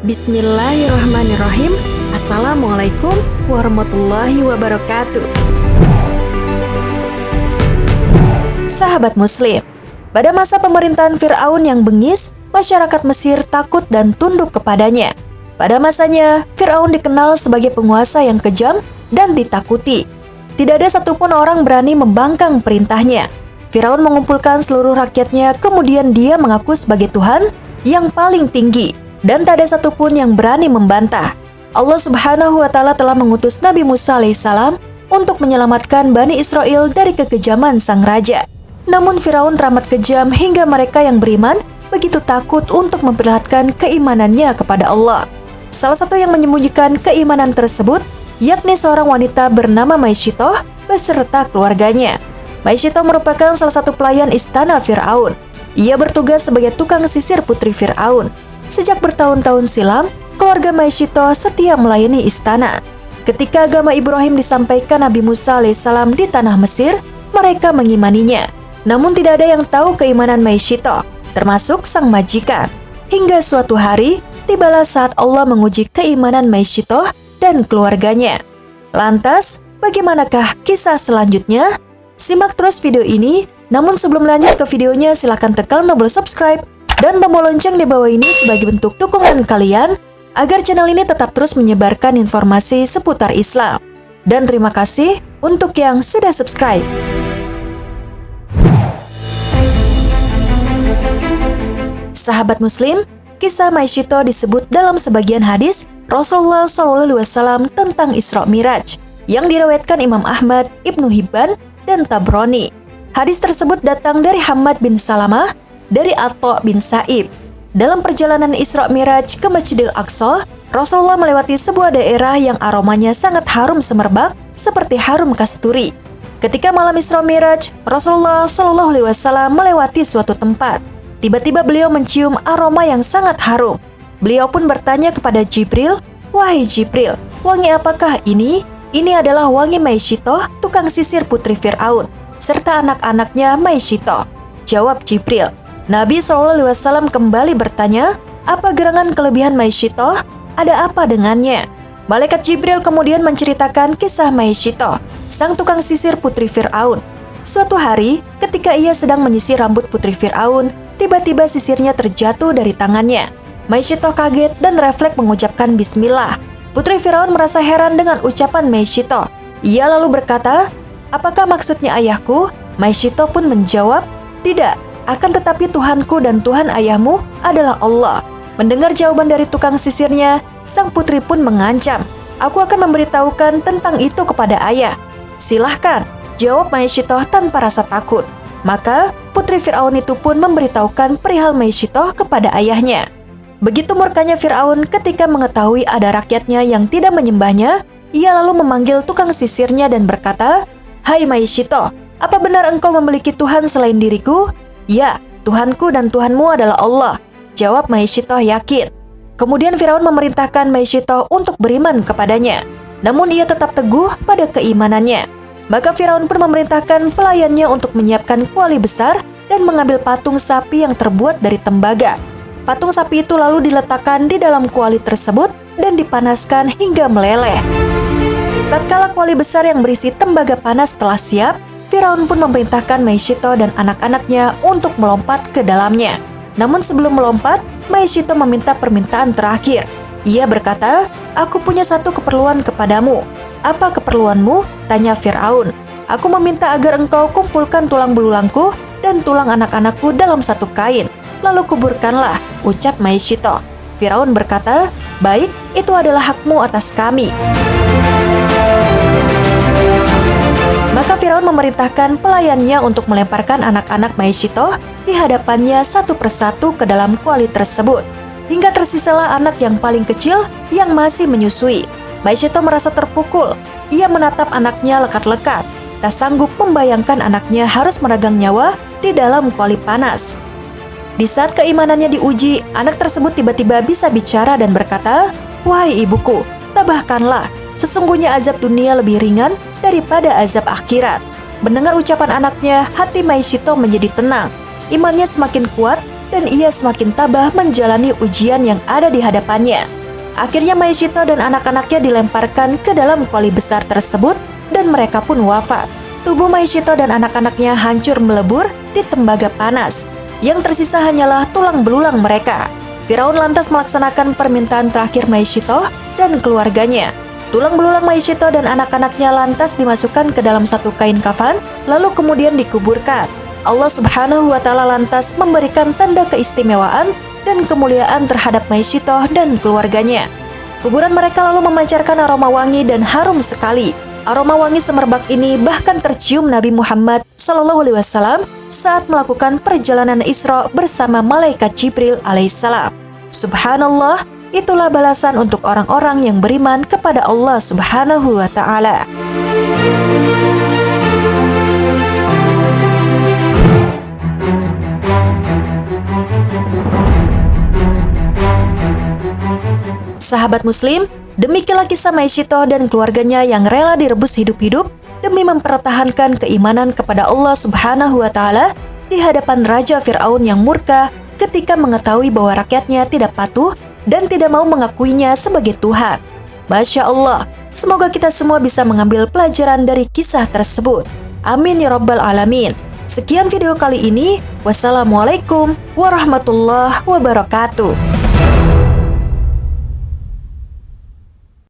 Bismillahirrahmanirrahim. Assalamualaikum warahmatullahi wabarakatuh. Sahabat Muslim, pada masa pemerintahan Fir'aun yang bengis, masyarakat Mesir takut dan tunduk kepadanya. Pada masanya, Fir'aun dikenal sebagai penguasa yang kejam dan ditakuti. Tidak ada satupun orang berani membangkang perintahnya. Fir'aun mengumpulkan seluruh rakyatnya, kemudian dia mengaku sebagai Tuhan yang paling tinggi, dan tak ada satupun yang berani membantah. Allah Subhanahu wa Ta'ala telah mengutus Nabi Musa alaihissalam untuk menyelamatkan Bani Israel dari kekejaman sang raja. Namun Firaun teramat kejam hingga mereka yang beriman begitu takut untuk memperlihatkan keimanannya kepada Allah. Salah satu yang menyembunyikan keimanan tersebut yakni seorang wanita bernama Maisyitoh beserta keluarganya. Maisyitoh merupakan salah satu pelayan istana Firaun. Ia bertugas sebagai tukang sisir putri Firaun. Sejak bertahun-tahun silam, keluarga Maisyitoh setia melayani istana. Ketika agama Ibrahim disampaikan Nabi Musa alaihissalam di tanah Mesir, mereka mengimaninya. Namun tidak ada yang tahu keimanan Maisyitoh, termasuk sang majikan. Hingga suatu hari, tibalah saat Allah menguji keimanan Maisyitoh dan keluarganya. Lantas, bagaimanakah kisah selanjutnya? Simak terus video ini, namun sebelum lanjut ke videonya silakan tekan tombol subscribe dan tombol lonceng di bawah ini sebagai bentuk dukungan kalian agar channel ini tetap terus menyebarkan informasi seputar Islam. Dan terima kasih untuk yang sudah subscribe. Sahabat Muslim, kisah Maisyitoh disebut dalam sebagian hadis Rasulullah SAW tentang Isra Miraj yang diriwayatkan Imam Ahmad, Ibnu Hibban, dan Tabrani. Hadis tersebut datang dari Hammad bin Salamah dari Atha bin Sa'ib. Dalam perjalanan Isra Miraj ke Masjidil Aqsa, Rasulullah melewati sebuah daerah yang aromanya sangat harum semerbak seperti harum kasturi. Ketika malam Isra Miraj, Rasulullah SAW melewati suatu tempat. Tiba-tiba beliau mencium aroma yang sangat harum. Beliau pun bertanya kepada Jibril, "Wahai Jibril, wangi apakah ini?" "Ini adalah wangi Maisyitoh, tukang sisir putri Fir'aun, serta anak-anaknya Maisyitoh," jawab Jibril. Nabi SAW kembali bertanya, "Apa gerangan kelebihan Maisyitoh? Ada apa dengannya?" Malaikat Jibril kemudian menceritakan kisah Maisyitoh, sang tukang sisir putri Fir'aun. Suatu hari, ketika ia sedang menyisir rambut putri Fir'aun, tiba-tiba sisirnya terjatuh dari tangannya. Maisyitoh kaget dan refleks mengucapkan bismillah. Putri Firaun merasa heran dengan ucapan Maisyitoh. Ia lalu berkata, "Apakah maksudnya ayahku?" Maisyitoh pun menjawab, "Tidak, akan tetapi Tuhanku dan Tuhan ayahmu adalah Allah." Mendengar jawaban dari tukang sisirnya, sang putri pun mengancam, "Aku akan memberitahukan tentang itu kepada ayah." "Silahkan," jawab Maisyitoh tanpa rasa takut. Maka putri Firaun itu pun memberitahukan perihal Maisyitoh kepada ayahnya. Begitu murkanya Fir'aun ketika mengetahui ada rakyatnya yang tidak menyembahnya, ia lalu memanggil tukang sisirnya dan berkata, "Hai Maisyitoh, apa benar engkau memiliki Tuhan selain diriku?" "Ya, Tuhanku dan Tuhanmu adalah Allah," jawab Maisyitoh yakin. Kemudian Fir'aun memerintahkan Maisyitoh untuk beriman kepadanya. Namun ia tetap teguh pada keimanannya. Maka Fir'aun pun memerintahkan pelayannya untuk menyiapkan kuali besar dan mengambil patung sapi yang terbuat dari tembaga. Patung sapi itu lalu diletakkan di dalam kuali tersebut dan dipanaskan hingga meleleh. Tatkala kuali besar yang berisi tembaga panas telah siap, Firaun pun memerintahkan Maisyitoh dan anak-anaknya untuk melompat ke dalamnya. Namun sebelum melompat, Maisyitoh meminta permintaan terakhir. Ia berkata, "Aku punya satu keperluan kepadamu." "Apa keperluanmu?" tanya Firaun. "Aku meminta agar engkau kumpulkan tulang belulangku dan tulang anak-anakku dalam satu kain. Lalu kuburkanlah," ucap Maisyitoh. Firaun berkata, "Baik, itu adalah hakmu atas kami." Maka Firaun memerintahkan pelayannya untuk melemparkan anak-anak Maisyitoh di hadapannya satu persatu ke dalam kuali tersebut. Hingga tersisalah anak yang paling kecil yang masih menyusui. Maisyitoh merasa terpukul. Ia menatap anaknya lekat-lekat. Tak sanggup membayangkan anaknya harus meregang nyawa di dalam kuali panas. Di saat keimanannya diuji, anak tersebut tiba-tiba bisa bicara dan berkata, "Wahai ibuku, tabahkanlah, sesungguhnya azab dunia lebih ringan daripada azab akhirat." Mendengar ucapan anaknya, hati Maisyitoh menjadi tenang. Imannya semakin kuat dan ia semakin tabah menjalani ujian yang ada di hadapannya. Akhirnya Maisito dan anak-anaknya dilemparkan ke dalam kuali besar tersebut dan mereka pun wafat. Tubuh Maisito dan anak-anaknya hancur melebur di tembaga panas. Yang tersisa hanyalah tulang belulang mereka. Firaun lantas melaksanakan permintaan terakhir Maisito dan keluarganya. Tulang belulang Maisito dan anak-anaknya lantas dimasukkan ke dalam satu kain kafan, lalu kemudian dikuburkan. Allah Subhanahu wa Ta'ala lantas memberikan tanda keistimewaan dan kemuliaan terhadap Maisito dan keluarganya. Kuburan mereka lalu memancarkan aroma wangi dan harum sekali. Aroma wangi semerbak ini bahkan tercium Nabi Muhammad SAW saat melakukan perjalanan Isra bersama malaikat Jibril alaihissalam. Subhanallah, itulah balasan untuk orang-orang yang beriman kepada Allah Subhanahu wa Ta'ala. Sahabat Muslim, demikianlah kisah Maisito dan keluarganya yang rela direbus hidup-hidup demi mempertahankan keimanan kepada Allah Subhanahu wa Ta'ala di hadapan Raja Fir'aun yang murka ketika mengetahui bahwa rakyatnya tidak patuh dan tidak mau mengakuinya sebagai Tuhan. Masya Allah, semoga kita semua bisa mengambil pelajaran dari kisah tersebut. Amin ya Rabbal Alamin. Sekian video kali ini. Wassalamualaikum warahmatullahi wabarakatuh.